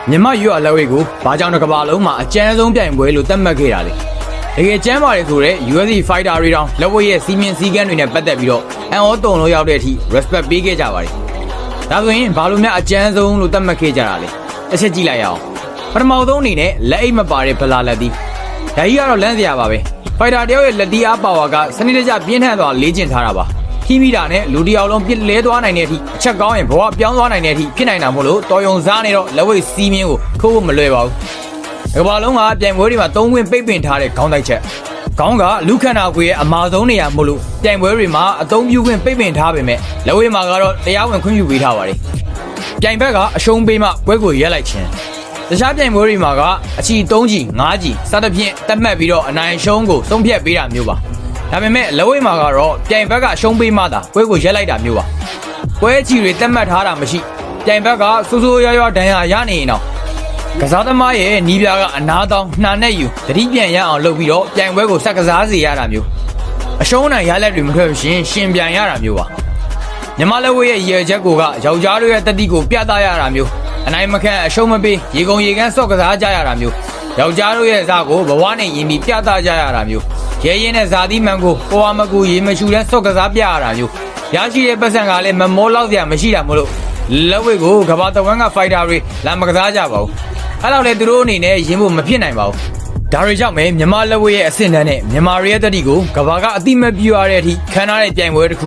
မြန်မာရွက်အလက်ဝဲကိုဘာကြောင့်တစ်ကမ္ဘာလုံးမှာအကျန်းဆုံးပြိုင်ပွဲလို့သတ်မှတ်ခဲ့တာလေတကယ်ကျမ်းပါတယ်ဆိုတော့ UFC Fighter တွေတောင်လက်ဝဲရဲ့စီမင်းစည်းကမ်းတွေနဲ့ပတ်သက်ပြီးတော့အန်အောတုံလို့ရောက်တဲ့အထိ respect ပေးခဲ့ကြပါတယ်ဒါဆိုရင်ဘာလို့များအကျန်းဆုံးလို့သတ်မှတ်ခဲ့ကြတာလဲတစ်ချက်ကြည့်လိုက်ရအောင်ပထမဆုံးအနေနဲ့လက်အိတ်မပါတဲ့ဗလာလက်သီးဒါကြီးကတော့လမ်းစရာပါပဲ Fighter တယောက်ရဲ့လက်သီးအားပါဝါကစနစ်တကျပြင်းထန်စွာလေ့ကျင့်ထားတာပါခိမိတာနဲ့လူတယောက်လုံးပြစ်လဲသွားနိုင်တဲ့အထိအချက်ကောင်းရင်ဘဝပြောင်းသွားနိုင်တဲ့အထိဖြစ်နိုင်တာမို့လို့တော်ယုံစားနေတော့လက်ဝဲစီးမင်းကိုခိုးဖို့မလွယ်ပါဘူး။ကမ္ဘာလုံးကပြိုင်ပွဲတွေမှာသုံးခွင့်ပိတ်ပင်ထားတဲ့ခေါင်းတိုက်ချက်။ခေါင်းကလူခန္ဓာကိုယ်ရဲ့အမာဆုံးနေရာမို့လို့ပြိုင်ပွဲတွေမှာအသုံးပြုခွင့်ပိတ်ပင်ထားပေမဲ့လက်ဝဲမှာကတော့တရားဝင်ခွင့်ပြုပေးထားပါတယ်။ပြိုင်ဘက်ကအရှုံးပေးမှပွဲကိုရက်လိုက်ခြင်း။တခြားပြိုင်ပွဲတွေမှာကအချီ3ချီ5ချီစသဖြင့်တတ်မှတ်ပြီးတော့အနိုင်ရှုံးကိုဆုံးဖြတ်ပေးတာမျိုးပါ။ဒါပေမဲ့လက်ဝဲမှာကတော့ပြိုင်ဘက်ကရှုံးပေးမှသာပွဲကိုရက်လိုက်တာမျိုးပါပွဲချီတွေတက်မှတ်ထားတာမရှိပြိုင်ဘက်ကစိုးစိုးရွားရွားဒဏ်ရာရနေရင်တော့ကစားသမားရဲ့နီးပြားကအနာတောင်းနှာနဲ့ယူတတိပြန်ရအောင်လုပ်ပြီးတော့ပြိုင်ပွဲကိုဆက်ကစားစေရတာမျိုးအရှုံးနိုင်ရလက်တွေမထွက်ရှင်ရှင်ပြန်ရတာမျိုးပါမြန်မာလက်ဝဲရဲ့ရည်ရွယ်ချက်ကိုကယောက်ျားတို့ရဲ့တတိကိုပြသရတာမျိုးအနိုင်မခံအရှုံးမပေးရေကုန်ရေကန်းစော့ကစားကြရတာမျိုးယောက်ျားတို့ရဲ့ဇာကိုဘဝနဲ့ယဉ်ပြီးပြသကြရတာမျိုးရဲရင်နဲ့ဇာတိမန်ကိုပေါ်အမကူရေမရှူတဲ့စော့ကစားပြရတာမျိုးရရှိတဲ့ပတ်စံကလည်းမမောလောက်စရာမရှိတာမို့လို့လက်ဝဲကိုကဘာတဝမ်းကဖိုက်တာတွေလာမကစားကြပါဘူးအဲ့တော့လေသူတို့အနေနဲ့ရင်ဖို့မဖြစ်နိုင်ပါဘူးဒါတွေကြောင့်ပဲမြန်မာလက်ဝဲရဲ့အဆင့်တန်းနဲ့မြန်မာရဲတတိကိုကဘာကအတိမပြရတဲ့အထိခံထားတဲ့ပြိုင်ပွဲတစ်ခု